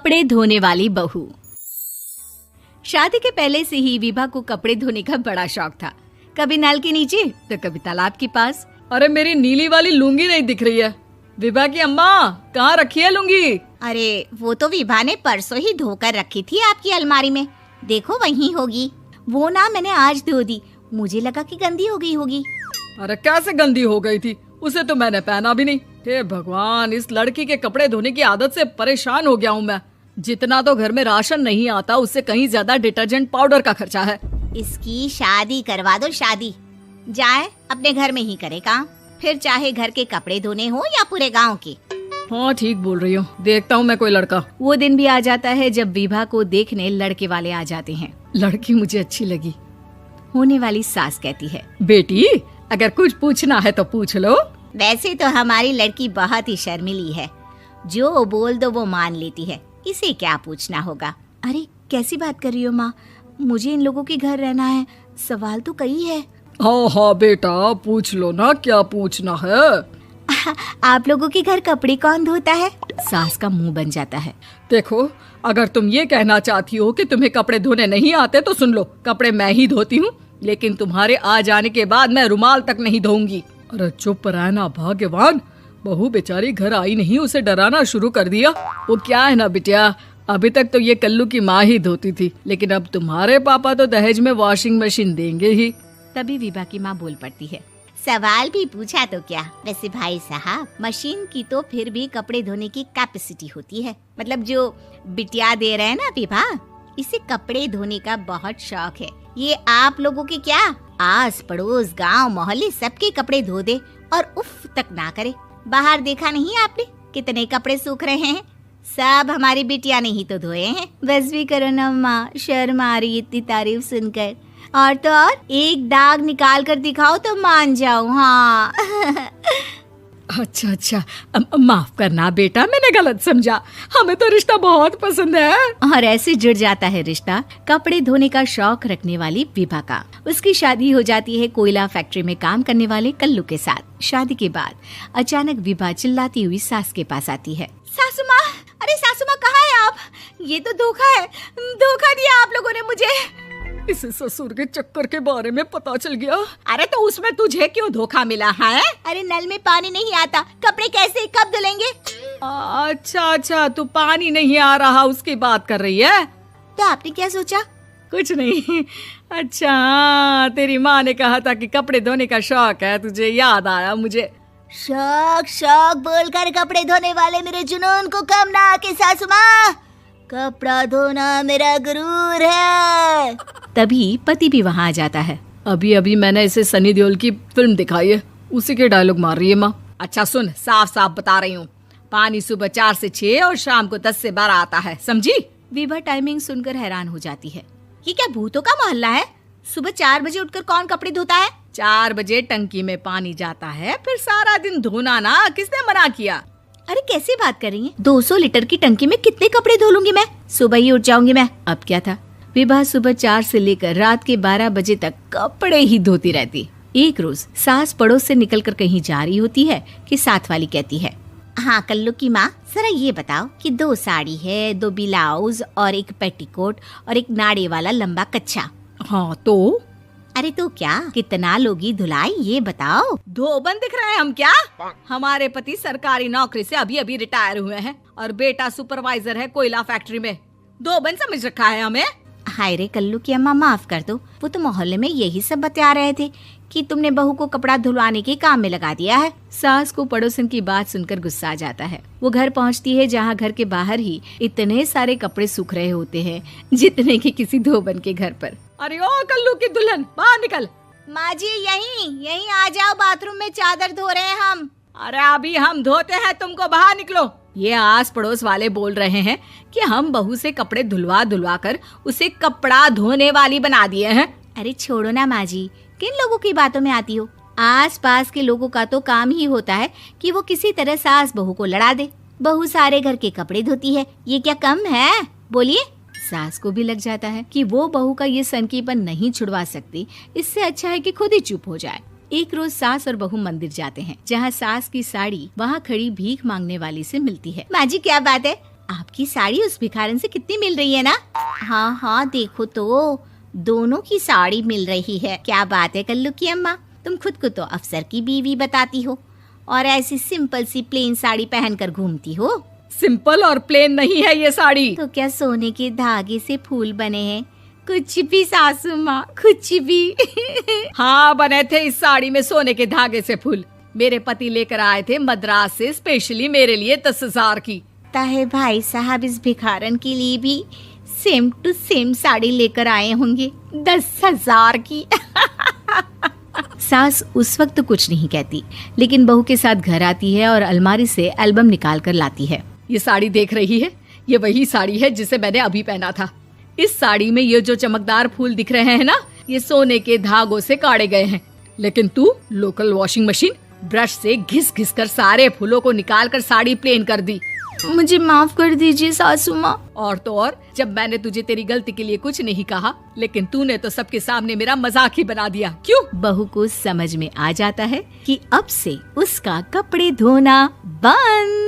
कपड़े धोने वाली बहू। शादी के पहले से ही विभा को कपड़े धोने का बड़ा शौक था। कभी नल के नीचे तो कभी तालाब के पास। अरे मेरी नीली वाली लुंगी नहीं दिख रही है। विभा की अम्मा, कहाँ रखी है लुंगी? अरे वो तो विभा ने परसों ही धोकर रखी थी आपकी अलमारी में, देखो वहीं होगी। वो ना मैंने आज धो दी, मुझे लगा कि गंदी हो गई होगी। अरे कैसे गंदी हो गई थी? उसे तो मैंने पहना भी नहीं। हे भगवान, इस लड़की के कपड़े धोने की आदत से परेशान हो गया हूँ मैं। जितना तो घर में राशन नहीं आता, उससे कहीं ज्यादा डिटर्जेंट पाउडर का खर्चा है। इसकी शादी करवा दो, शादी जाए अपने घर में ही करे काम, फिर चाहे घर के कपड़े धोने हो या पूरे गांव के। हाँ ठीक बोल रही हूँ, देखता हूँ मैं कोई लड़का। वो दिन भी आ जाता है जब विभा को देखने लड़के वाले आ जाते हैं। लड़की मुझे अच्छी लगी। होने वाली सास कहती है, बेटी अगर कुछ पूछना है तो पूछ लो। वैसे तो हमारी लड़की बहुत ही शर्मीली है, जो बोल दो वो मान लेती है, इसे क्या पूछना होगा। अरे कैसी बात कर रही हो माँ, मुझे इन लोगों के घर रहना है, सवाल तो कई है। हाँ हाँ बेटा, पूछ लो ना, क्या पूछना है। आप लोगों के घर कपड़े कौन धोता है? सास का मुंह बन जाता है। देखो, अगर तुम ये कहना चाहती हो कि तुम्हें कपड़े धोने नहीं आते तो सुन लो, कपड़े मैं ही धोती हूँ, लेकिन तुम्हारे आ जाने के बाद मैं रुमाल तक नहीं धोऊंगी। अरे चुप रहना भाग्यवान, बहू बेचारी घर आई नहीं, उसे डराना शुरू कर दिया। वो क्या है ना बिटिया, अभी तक तो ये कल्लू की माँ ही धोती थी, लेकिन अब तुम्हारे पापा तो दहेज में वॉशिंग मशीन देंगे ही। तभी विभा की माँ बोल पड़ती है, सवाल भी पूछा तो क्या। वैसे भाई साहब, मशीन की तो फिर भी कपड़े धोने की कैपेसिटी होती है। मतलब जो बिटिया दे रहे हैं ना विभा, इसे कपड़े धोने का बहुत शौक है। ये आप लोगों के क्या, आस पड़ोस गांव मोहल्ले सबके कपड़े धो दे और उफ तक ना करे। बाहर देखा नहीं आपने कितने कपड़े सूख रहे हैं? सब हमारी बिटिया ने ही तो धोए हैं। बस भी करो ना माँ, शर्म आ रही इतनी तारीफ सुनकर। और तो और एक दाग निकाल कर दिखाओ तो मान जाऊं। हाँ अच्छा, माफ करना बेटा, मैंने गलत समझा। हमें तो रिश्ता बहुत पसंद है। और ऐसे जुड़ जाता है रिश्ता कपड़े धोने का शौक रखने वाली विभा का। उसकी शादी हो जाती है कोयला फैक्ट्री में काम करने वाले कल्लू के साथ। शादी के बाद अचानक विभा चिल्लाती हुई सास के पास आती है। सासू माँ, अरे सासू माँ कहाँ है आप? ये तो धोखा है, धोखा दिया आप लोगों ने मुझे। इसे ससुर के चक्कर के बारे में पता चल गया। अरे तो उसमें तुझे क्यों धोखा मिला है? अरे नल में पानी नहीं आता, कपड़े कैसे कब धुलेंगे? अच्छा, तू पानी नहीं आ रहा उसकी बात कर रही है। तो आपने क्या सोचा? कुछ नहीं। अच्छा, तेरी माँ ने कहा था कि कपड़े धोने का शौक है, तुझे याद आया मुझे। शौक बोलकर कपड़े धोने वाले मेरे जुनून को कम ना आके सासू माँ, कपड़ा धोना मेरा गुरूर है। तभी पति भी वहाँ आ जाता है। अभी मैंने इसे सनी देओल की फिल्म दिखाई है, उसी के डायलॉग मार रही है माँ। अच्छा सुन, साफ साफ बता रही हूँ, पानी सुबह 4 से 6 और शाम को 10 से 12 आता है, समझी? विभा टाइमिंग सुनकर हैरान हो जाती है। ये क्या भूतों का मोहल्ला है? सुबह 4 बजे उठकर कौन कपड़े धोता है? 4 बजे टंकी में पानी जाता है, फिर सारा दिन धोना ना, किसने मना किया? अरे कैसी बात कर रही हैं? 200 लीटर की टंकी में कितने कपड़े धो लूंगी मैं? सुबह ही उठ जाऊंगी मैं। अब क्या था, विभा सुबह 4 से लेकर रात के 12 बजे तक कपड़े ही धोती रहती। एक रोज सास पड़ोस से निकलकर कहीं जा रही होती है कि साथ वाली कहती है, हाँ कल्लू की माँ, जरा ये बताओ कि 2 साड़ी है, 2 ब्लाउज और एक पेटीकोट और एक नाड़े वाला लंबा कच्छा। हाँ तो? अरे तो क्या, कितना लोगी धुलाई ये बताओ। धोबन दिख रहे हैं हम क्या? हमारे पति सरकारी नौकरी से अभी रिटायर हुए हैं और बेटा सुपरवाइजर है कोयला फैक्ट्री में। धोबन समझ रखा है हमें? हाय रे कल्लू की अम्मा, माफ कर दो, वो तो मोहल्ले में यही सब बता रहे थे कि तुमने बहू को कपड़ा धुलवाने के काम में लगा दिया है। सास को पड़ोसन की बात सुनकर गुस्सा आ जाता है। वो घर पहुंचती है जहां घर के बाहर ही इतने सारे कपड़े सूख रहे होते हैं जितने कि किसी धोबन के घर पर। अरे ओ कल्लू की दुल्हन, बाहर निकल। माँ जी यहीं आ जाओ, बाथरूम में चादर धो रहे हैं हम। अरे अभी हम धोते हैं, तुमको बाहर निकलो। ये आस पड़ोस वाले बोल रहे हैं कि हम बहू से कपड़े धुलवा कर उसे कपड़ा धोने वाली बना दिए हैं। अरे छोड़ो ना माँ जी, किन लोगों की बातों में आती हो? आस पास के लोगों का तो काम ही होता है कि वो किसी तरह सास बहू को लड़ा दे। बहू सारे घर के कपड़े धोती है, ये क्या कम है? बोलिए। सास को भी लग जाता है कि वो बहू का ये सनकीपन नहीं छुड़वा सकती, इससे अच्छा है कि खुद ही चुप हो जाए। एक रोज सास और बहू मंदिर जाते हैं, जहाँ सास की साड़ी वहाँ खड़ी भीख मांगने वाली से मिलती है। माँ जी क्या बात है, आपकी साड़ी उस भिखारन से कितनी मिल रही है ना? हाँ हाँ देखो तो, दोनों की साड़ी मिल रही है। क्या बात है कल्लू की अम्मा, तुम खुद को तो अफसर की बीवी बताती हो और ऐसी सिंपल सी प्लेन साड़ी पहनकर घूमती हो। सिंपल और प्लेन नहीं है ये साड़ी। तो क्या सोने के धागे से फूल बने हैं? कुछ भी सासू माँ, कुछ भी। हाँ बने थे इस साड़ी में सोने के धागे से फूल। मेरे पति लेकर आए थे मद्रास से स्पेशली मेरे लिए 10,000 की। ताहे भाई साहब इस भिखारन के लिए भी सेम टू सेम साड़ी लेकर आए होंगे 10,000 की। सास उस वक्त कुछ नहीं कहती, लेकिन बहू के साथ घर आती है और अलमारी से एल्बम निकाल कर लाती है। ये साड़ी देख रही है, ये वही साड़ी है जिसे मैंने अभी पहना था। इस साड़ी में ये जो चमकदार फूल दिख रहे हैं ना, ये सोने के धागों से काढ़े गए हैं। लेकिन तू लोकल वॉशिंग मशीन ब्रश से घिस घिस कर सारे फूलों को निकाल कर साड़ी प्लेन कर दी। मुझे माफ कर दीजिए सासू माँ। और तो और, जब मैंने तुझे तेरी गलती के लिए कुछ नहीं कहा, लेकिन तूने तो सबके सामने मेरा मजाक ही बना दिया। क्यों? बहू को समझ में आ जाता है कि अब से उसका कपड़े धोना बंद।